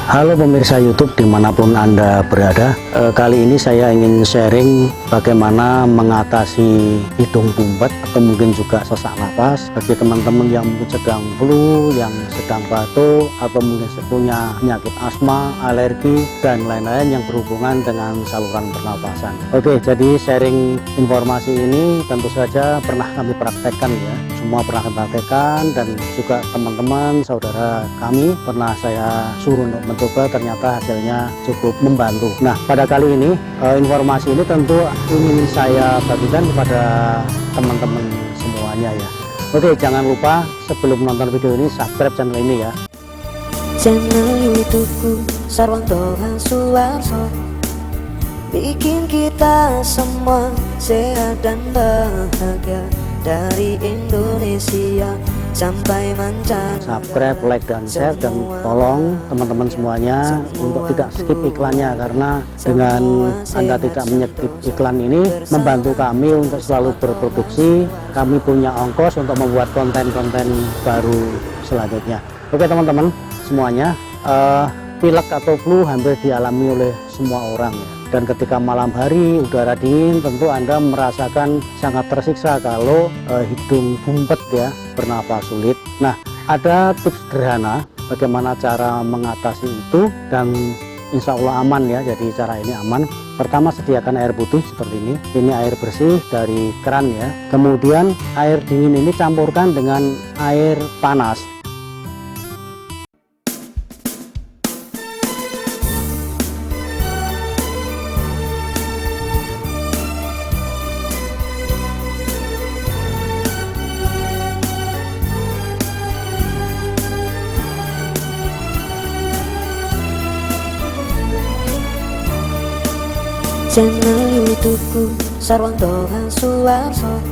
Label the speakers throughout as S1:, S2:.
S1: Halo pemirsa YouTube dimanapun Anda berada, kali ini saya ingin sharing bagaimana mengatasi hidung bumpet atau mungkin juga sesak napas bagi teman-teman yang mungkin sedang flu, yang sedang batuk, atau mungkin punya penyakit asma, alergi, dan lain-lain yang berhubungan dengan saluran pernapasan. Oke, jadi sharing informasi ini tentu saja pernah kami praktekkan ya, semua pernah kami praktekkan, dan juga teman-teman, saudara kami pernah saya suruh untuk mencoba, ternyata hasilnya cukup membantu. Nah, pada kali ini informasi ini tentu ingin saya bagikan kepada teman-teman semuanya ya. Oke, jangan lupa sebelum nonton video ini subscribe channel ini ya.
S2: Channel YouTubeku Sarwanto Suwarso, bikin kita semua sehat dan bahagia, dari Indonesia sampai mancanegara.
S1: Subscribe, like, dan share, dan tolong teman-teman semuanya untuk tidak skip iklannya, karena dengan Anda tidak menyetip iklan ini membantu kami untuk selalu berproduksi. Kami punya ongkos untuk membuat konten-konten baru selanjutnya. Oke teman-teman semuanya, pilek atau flu hampir dialami oleh semua orang ya. Dan ketika malam hari udara dingin, tentu Anda merasakan sangat tersiksa kalau hidung bumpet ya, bernapas sulit. Nah, ada tips sederhana bagaimana cara mengatasi itu, dan insya Allah aman ya. Jadi cara ini aman. Pertama, sediakan air putih seperti ini. Ini air bersih dari keran ya. Kemudian air dingin ini campurkan dengan air panas.
S2: Channel YouTubeku Sarwanto Suwarso,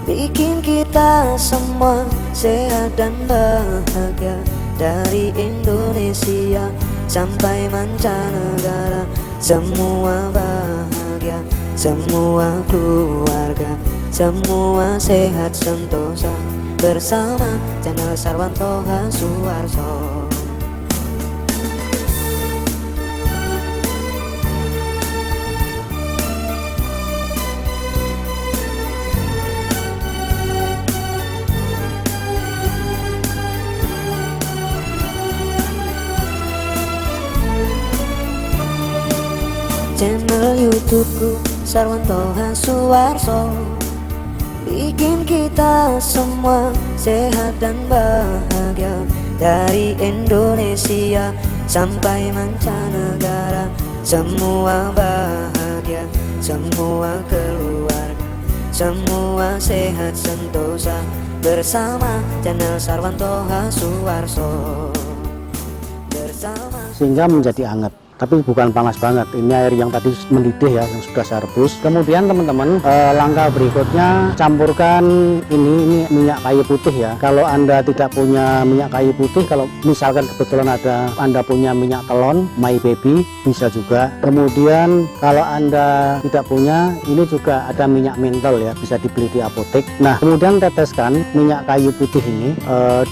S2: bikin kita semua sehat dan bahagia, dari Indonesia sampai mancanegara. Semua bahagia, semua keluarga, semua sehat sentosa, bersama channel Sarwanto Suwarso. Channel YouTubeku Sarwanto Suwarso, bikin kita semua sehat dan bahagia, dari Indonesia sampai mancanegara. Semua bahagia, semua keluarga, semua sehat sentosa, bersama channel Sarwanto Suwarso. Bersama
S1: Sehingga menjadi hangat, tapi bukan panas banget. Ini air yang tadi mendidih ya, yang sudah saya rebus. Kemudian teman-teman, langkah berikutnya campurkan ini minyak kayu putih ya. Kalau Anda tidak punya minyak kayu putih, kalau misalkan kebetulan Anda punya minyak telon My Baby, bisa juga. Kemudian kalau Anda tidak punya, ini juga ada minyak mentol ya, bisa dibeli di apotek. Nah, kemudian teteskan minyak kayu putih ini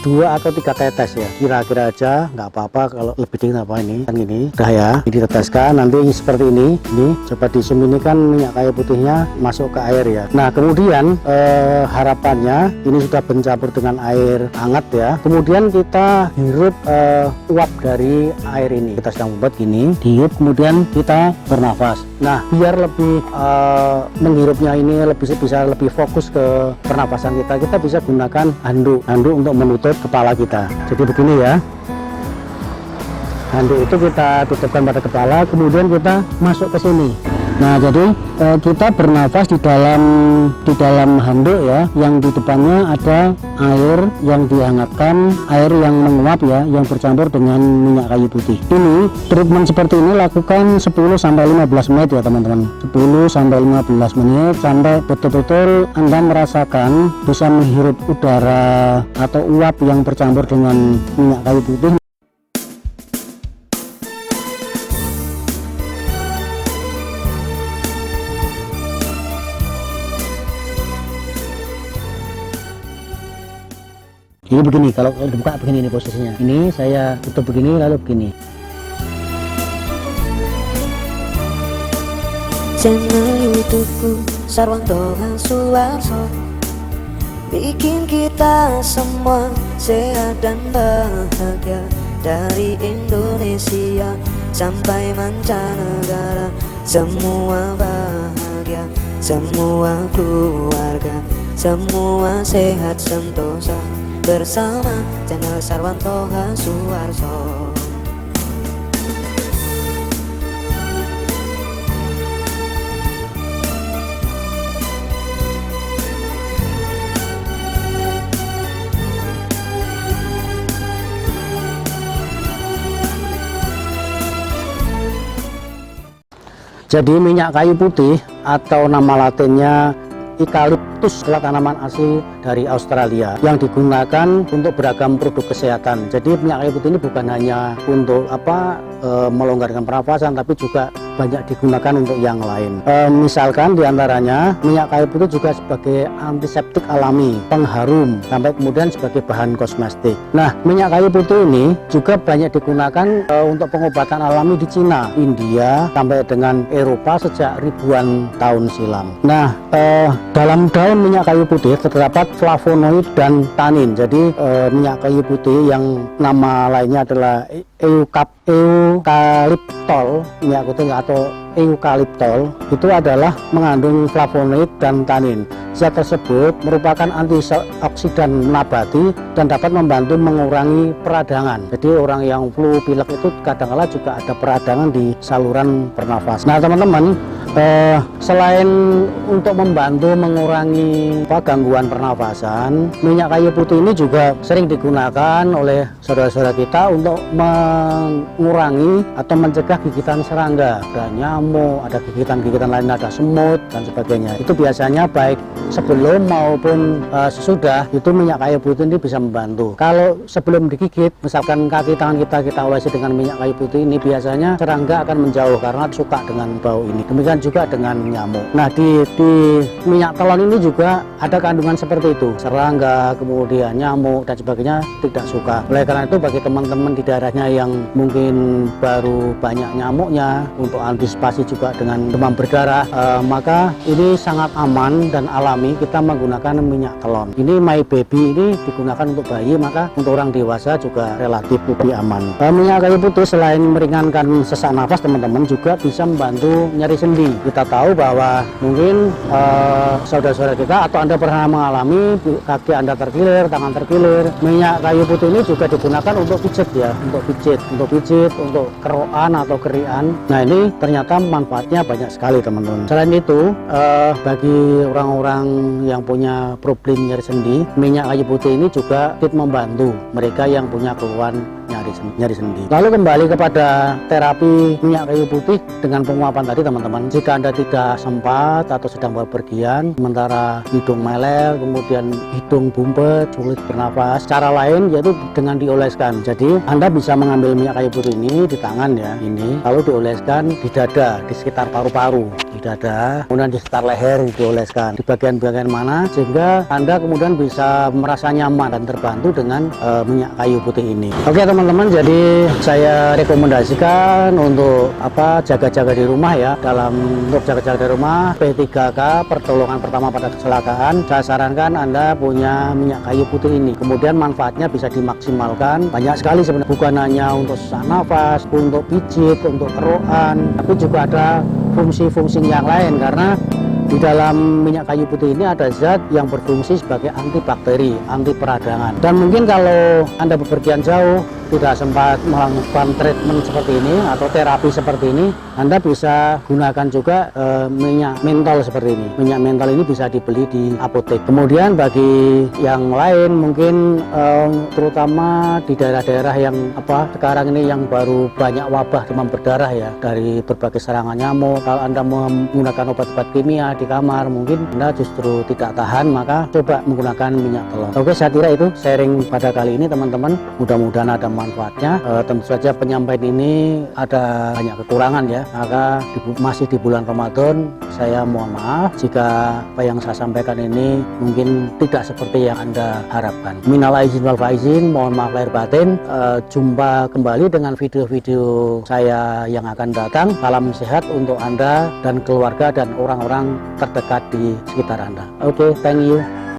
S1: 2 atau 3 tetes ya, kira-kira aja, nggak apa-apa kalau lebih dingin apa ini kan gini dah ya. Diteteskan nanti seperti ini coba di zoom, ini kan minyak kayu putihnya masuk ke air ya. Nah, kemudian harapannya ini sudah bercampur dengan air hangat ya. Kemudian kita hirup uap dari air ini, kita sedang membuat gini, dihirup, kemudian kita bernafas. Nah, biar lebih menghirupnya ini bisa lebih fokus ke pernapasan kita bisa gunakan handuk untuk menutup kepala kita. Jadi begini ya, handuk itu kita tutupkan pada kepala, kemudian kita masuk ke sini. Nah, jadi kita bernafas di dalam handuk ya, yang di depannya ada air yang dihangatkan, air yang menguap ya, yang bercampur dengan minyak kayu putih. Ini treatment seperti ini lakukan 10-15 menit ya teman-teman. 10-15 menit sampai betul-betul Anda merasakan bisa menghirup udara atau uap yang bercampur dengan minyak kayu putih. Ini begini, kalau dibuka begini nih posisinya. Ini saya tutup begini lalu begini.
S2: Channel YouTubeku Sarwanto Suwarso, bikin kita semua sehat dan bahagia. Dari Indonesia sampai mancanegara, semua bahagia, semua keluarga, semua sehat sentosa bersama channel Sarwanto Suwarso.
S1: Jadi minyak kayu putih atau nama latinnya Eucalyptus adalah tanaman asli dari Australia yang digunakan untuk beragam produk kesehatan. Jadi minyak kayu putih ini bukan hanya untuk melonggarkan pernafasan, tapi juga banyak digunakan untuk yang lain. Misalkan diantaranya minyak kayu putih juga sebagai antiseptik alami, pengharum, sampai kemudian sebagai bahan kosmetik. Nah, minyak kayu putih ini juga banyak digunakan untuk pengobatan alami di Cina, India, sampai dengan Eropa sejak ribuan tahun silam. Nah, dalam daun minyak kayu putih terdapat flavonoid dan tanin. Jadi minyak kayu putih yang nama lainnya adalah eucalyptol, minyak putih atau eucalyptol, itu adalah mengandung flavonoid dan tanin. Zat tersebut merupakan antioksidan nabati dan dapat membantu mengurangi peradangan. Jadi orang yang flu pilek itu kadang-kala juga ada peradangan di saluran pernafasan. Nah teman-teman, selain untuk membantu mengurangi gangguan pernafasan, minyak kayu putih ini juga sering digunakan oleh saudara-saudara kita untuk mengurangi atau mencegah gigitan serangga. Ada nyamuk, ada gigitan-gigitan lain, ada semut dan sebagainya. Itu biasanya baik sebelum maupun sesudah itu minyak kayu putih ini bisa membantu. Kalau sebelum digigit, misalkan kaki tangan kita olesi dengan minyak kayu putih ini, biasanya serangga akan menjauh karena suka dengan bau ini. Demikian juga dengan nyamuk. Nah di minyak telon ini juga ada kandungan seperti itu. Serangga, kemudian nyamuk dan sebagainya tidak suka. Oleh karena itu bagi teman-teman di daerahnya yang mungkin baru banyak nyamuknya, untuk antisipasi juga dengan demam berdarah, maka ini sangat aman dan alami kita menggunakan minyak telon. Ini My Baby ini digunakan untuk bayi, maka untuk orang dewasa juga relatif lebih aman. Minyak kayu putih selain meringankan sesak nafas teman-teman, juga bisa membantu nyeri sendi. Kita tahu bahwa mungkin saudara-saudara kita atau Anda pernah mengalami kaki Anda terkilir, tangan terkilir. Minyak kayu putih ini juga digunakan untuk pijit ya, untuk pijit, untuk kerokan atau kerian. Nah ini ternyata manfaatnya banyak sekali teman-teman. Selain itu bagi orang-orang yang punya problem nyeri sendi, minyak kayu putih ini juga membantu mereka yang punya keluhan nyari sendi. Lalu kembali kepada terapi minyak kayu putih dengan penguapan tadi teman-teman. Jika Anda tidak sempat atau sedang berpergian, sementara hidung melel, kemudian hidung bumpet, sulit bernafas, cara lain yaitu dengan dioleskan. Jadi Anda bisa mengambil minyak kayu putih ini di tangan ya, ini, lalu dioleskan di dada, di sekitar paru-paru, di dada, kemudian di sekitar leher dioleskan di bagian-bagian mana, sehingga Anda kemudian bisa merasa nyaman dan terbantu dengan minyak kayu putih ini. Oke teman-teman, jadi saya rekomendasikan untuk jaga-jaga di rumah ya. Untuk jaga-jaga di rumah, P3K, pertolongan pertama pada kecelakaan, saya sarankan Anda punya minyak kayu putih ini. Kemudian manfaatnya bisa dimaksimalkan banyak sekali sebenarnya, bukan hanya untuk sesak nafas, untuk pijit, untuk kerokan, tapi juga ada fungsi-fungsi yang lain, karena di dalam minyak kayu putih ini ada zat yang berfungsi sebagai antibakteri, anti peradangan. Dan mungkin kalau Anda bepergian jauh, tidak sempat melakukan treatment seperti ini atau terapi seperti ini, Anda bisa gunakan juga minyak mentol seperti ini. Minyak mentol ini bisa dibeli di apotek. Kemudian bagi yang lain mungkin terutama di daerah-daerah yang sekarang ini yang baru banyak wabah demam berdarah ya, dari berbagai serangan nyamuk, kalau Anda menggunakan obat-obat kimia di kamar, mungkin Anda justru tidak tahan, maka coba menggunakan minyak telon. Oke, saya kira itu sharing pada kali ini teman-teman, mudah-mudahan ada manfaatnya. Tentu saja penyampaian ini ada banyak kekurangan ya, maka masih di bulan Ramadan, saya mohon maaf jika apa yang saya sampaikan ini mungkin tidak seperti yang Anda harapkan. Minal aizin wal faizin, mohon maaf lahir batin. Jumpa kembali dengan video-video saya yang akan datang. Salam sehat untuk Anda dan keluarga dan orang-orang terdekat di sekitar Anda. Oke, thank you.